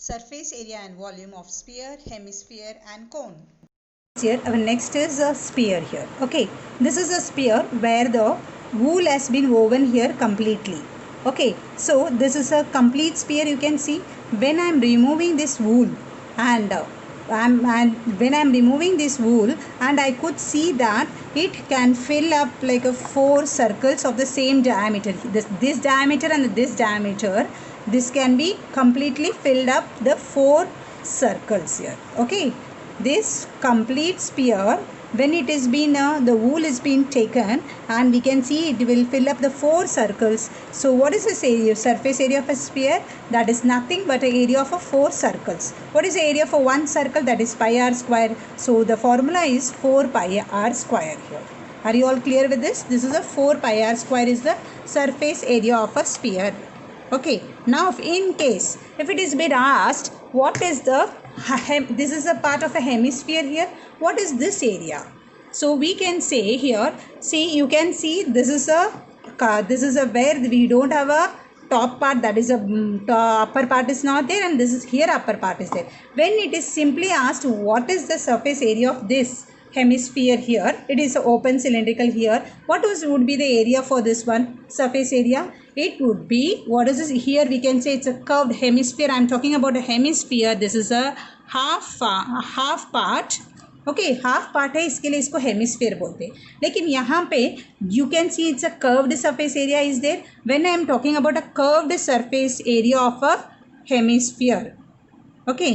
Surface area and volume of sphere, hemisphere and cone. Here our next is a sphere here. Okay, this is a sphere where the wool has been woven here completely. Okay, so this is a complete sphere. You can see when I am removing this wool and when I am removing this wool, and I could see that it can fill up like a 4 circles of the same diameter. This diameter and this diameter, this can be completely filled up the 4 circles here. Okay, this complete sphere, when it is been the wool is being taken, and we can see it will fill up the 4 circles. So what is this area, surface area of a sphere? That is nothing but an area of 4 circles. What is the area for one circle? That is pi r square. So the formula is 4 pi r square here. Are you all clear with this? This is a 4 pi r square is the surface area of a sphere. Okay, now in case if it is been asked what is the this is a part of a hemisphere here, what is this area? So we can say here, see, you can see this is a where we don't have a top part, that is a upper part is not there, and this is here upper part is there. When it is simply asked what is the surface area of this hemisphere here, it is open cylindrical here, what would be the area for this one surface area? It would be, what is this here? We can say it's a curved hemisphere. I am talking about a hemisphere. This is a half part. Okay, half part है, इसके लिए इसको hemisphere बोलते हैं. लेकिन यहाँ पे you can see it's a curved surface area is there. When I am talking about a curved surface area of a hemisphere, okay,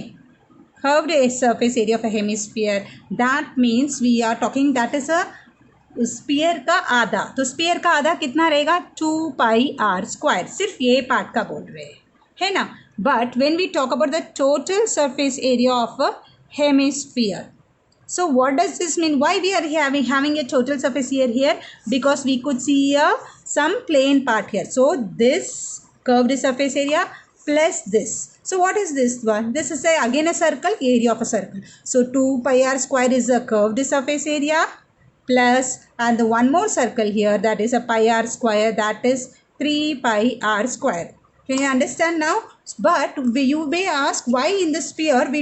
curved surface area of a hemisphere, that means we are talking that is a sphere का आधा. तो spear का आधा कितना रहेगा? 2 पाई are square. सिर्फ ये part का बोल रहे हैं, है ना. But when we talk about the total surface area of a hemisphere, so what does this mean? Why we are having a total surface area here? Because we could see some plane part here. So this curved surface area plus this. So what is this one? This is again a circle, area of a circle. So 2 pi r square is a curved surface area, plus, and the one more circle here, that is a pi r square, that is 3 pi r square. Can you understand now? But you may ask why in the sphere we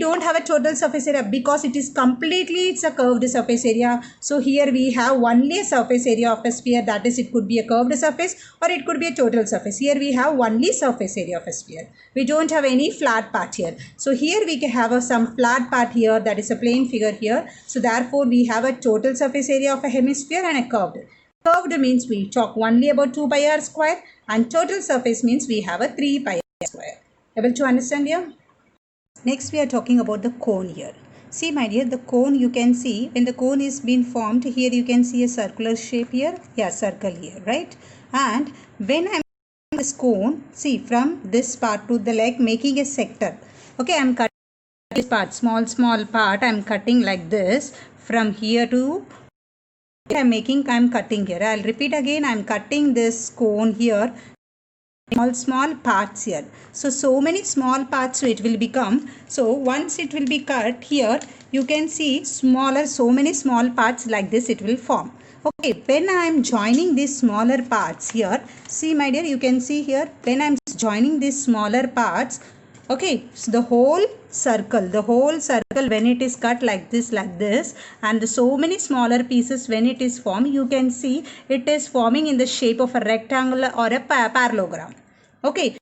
don't have a total surface area, because it is completely, it's a curved surface area. So here we have only a surface area of a sphere, that is it could be a curved surface or it could be a total surface. Here we have only surface area of a sphere. We don't have any flat part here. So here we can have some flat part here, that is a plane figure here. So therefore we have a total surface area of a hemisphere and a curved. Curved means we talk only about 2 pi r square, and total surface means we have a 3 pi r square. Able to understand here? Next we are talking about the cone here. See my dear, the cone, you can see when the cone is being formed here, you can see a circular shape here. Yeah, circle here, right? And when I'm this cone, see from this part to the leg, making a sector. Okay, I'm cutting this part, small part, I'm cutting like this from here to I'm cutting here. I'll repeat again. I'm cutting this cone here, small parts here. So many small parts it will become. So once it will be cut here, you can see smaller, so many small parts like this it will form. Okay, when I am joining these smaller parts here, see my dear, you can see here, when I am joining these smaller parts, okay, so the whole circle when it is cut like this and so many smaller pieces when it is formed, you can see it is forming in the shape of a rectangle or a parallelogram. Okay,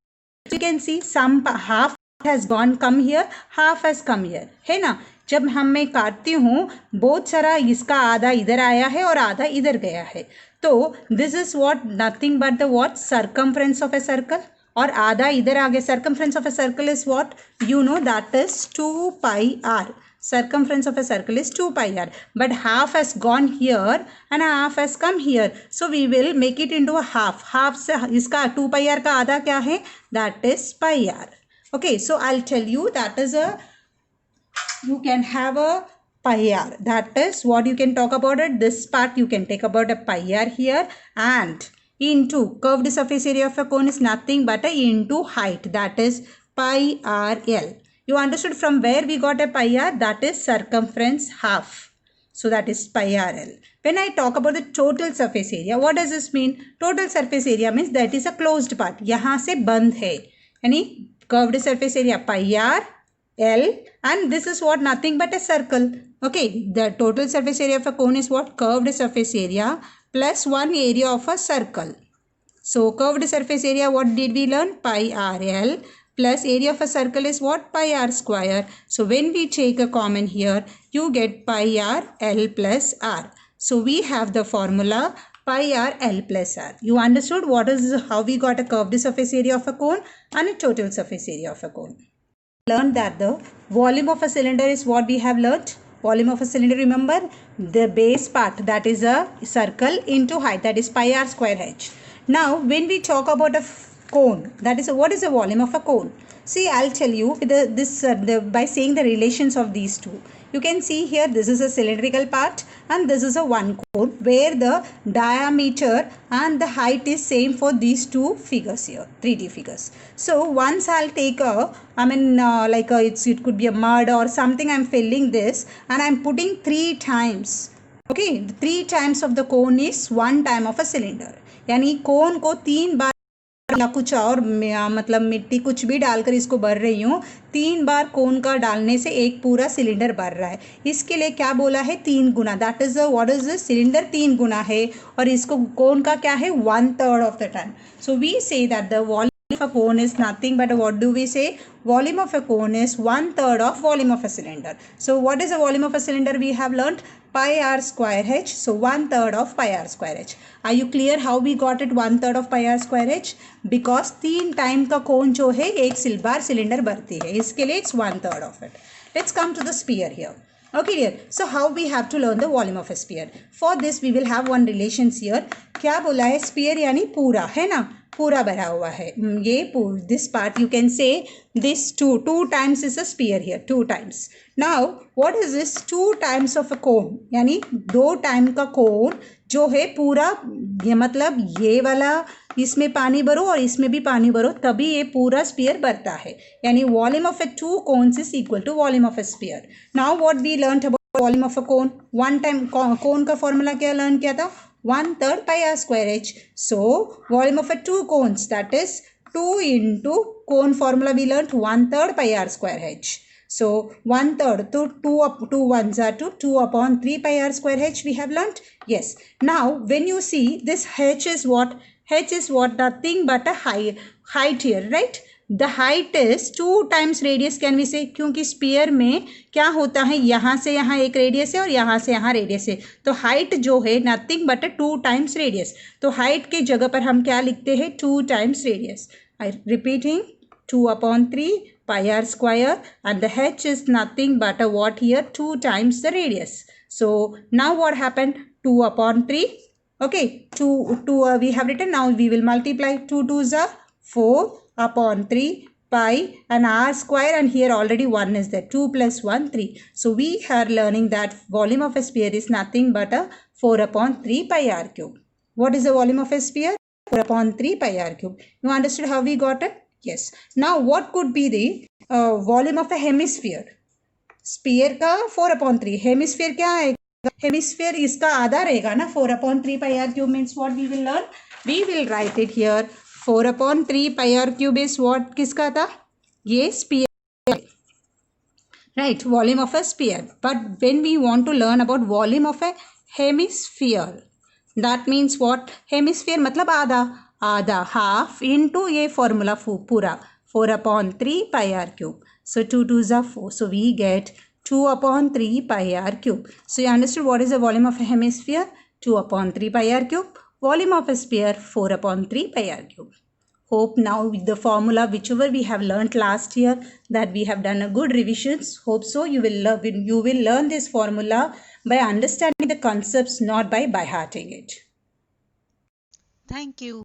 you can see some half has come here, half has come here, है ना. जब मैं काटती हूँ, बहुत सारा इसका आधा इधर आया है और आधा इधर गया है. तो this is what nothing but the what circumference of a circle, और आधा इधर आ गया. Circumference of a circle is what? You know, that is 2 pi r. Circumference of a circle is 2 pi r. But half has gone here and half has come here. So we will make it into a half. Half से इसका 2 pi r का आधा क्या है? That is pi r. Okay, so I'll tell you that is a, you can have a pi r. That is what you can talk about it. This part you can take about a pi r here, and into curved surface area of a cone is nothing but a into height, that is pi r l. You understood from where we got a pi r? That is circumference half. So that is pi r l. When I talk about the total surface area, what does this mean? Total surface area means that is a closed part. यहाँ से बंद है, यानी curved surface area pi r L, and this is what, nothing but a circle. Okay, the total surface area of a cone is what? Curved surface area plus 1 area of a circle. So curved surface area, what did we learn? Pi r L plus area of a circle is what? Pi r square. So when we take a common here, you get pi r L plus r. So we have the formula pi r L plus r. You understood what is, how we got a curved surface area of a cone and a total surface area of a cone. Learned that the volume of a cylinder is what we have learnt. Volume of a cylinder, remember, the base part, that is a circle, into height, that is pi r square h. Now when we talk about a cone, that is what is the volume of a cone? See, I'll tell you with by saying the relations of these two. You can see here, this is a cylindrical part and this is a one cone where the diameter and the height is same for these two figures here, 3D figures. So once I'll take it could be a mud or something, I'm filling this and I'm putting 3 times. Okay, 3 times of the cone is 1 time of a cylinder. यानी cone को 3 बार या कुछ और मतलब मिट्टी कुछ भी डालकर इसको भर रही हूँ, 3 बार कोन का डालने से एक पूरा सिलेंडर भर रहा है. इसके लिए क्या बोला है? 3 गुना. That is what is the cylinder 3 गुना है और इसको कोन का क्या है? 1/3 of the time. So we say that the volume of a cone is nothing but what do we say? Volume of a cone is 1/3 of volume of a cylinder. So what is the volume of a cylinder? We have learnt pi r square h. So 1/3 of pi r square h. Are you clear how we got it 1/3 of pi r square h? Because 3 time का कोन जो है एक बार cylinder भरती है, इसके लिए it's 1/3 of it. Let's come to the sphere here. Okay dear, so how we have to learn the volume of a sphere? For this we will have one relations here. क्या बोला है? sphere यानी पूरा, है ना, पूरा भरा हुआ है ये. this part you can say this 2 times is a sphere here, 2 times. Now what is this? 2 times of a cone, यानी 2 टाइम का कोन जो है पूरा, ये मतलब ये वाला इसमें पानी भरो और इसमें भी पानी भरो तभी ये पूरा स्फीयर भरता है. यानी volume of a 2 cones is equal to volume of a sphere. Now what we learned about volume of a cone? 1 time cone का फॉर्मूला क्या लर्न किया था? 1/3 pi r square h. So volume of a 2 cones, that is 2 into cone formula we learnt 1/3 pi r square h. So 1/3, so 2 ones are 2 upon 3 pi r square h we have learnt. Yes. Now when you see this h is what? H is what? Nothing but a height here, right? The height is 2 times radius can we say, क्योंकि spear में क्या होता है, यहाँ से यहाँ एक radius है और यहाँ से यहाँ रेडियस है, तो हाइट जो है नथिंग बट 2 टाइम्स रेडियस. तो हाइट के जगह पर हम क्या लिखते हैं? 2 times radius. I repeating 2/3 pi r square and the h is nothing but a what here? 2 times the radius. So now what happened? 2/3. Okay, 2 we have written. Now we will multiply. 2 2s are 4/3 pi and r square, and here already 1 is there. 2 plus 1 3. So we are learning that volume of a sphere is nothing but a 4/3 pi r cube. What is the volume of a sphere? 4/3 pi r cube. You understood how we got it? Yes. Now what could be the volume of a hemisphere? Sphere का 4/3. Hemisphere क्या है? Hemisphere इसका आधा रहेगा ना. 4/3 pi r cube means what we will learn? We will write it here. 4/3 pi r cube is what? किसका था? ये spear, right? Volume of a sphere. But when we want to learn about volume of a hemisphere, that means what? Hemisphere मतलब आधा half into ये formula पूरा 4/3 pi r cube. So 2 2s are 4. So we get 2/3 pi r cube. So you understood what is the volume of a hemisphere? 2/3 pi r cube. Volume of a sphere 4/3 pi r cube. Hope now with the formula whichever we have learnt last year that we have done a good revisions. Hope so you will learn this formula by understanding the concepts, not by hearting it. Thank you.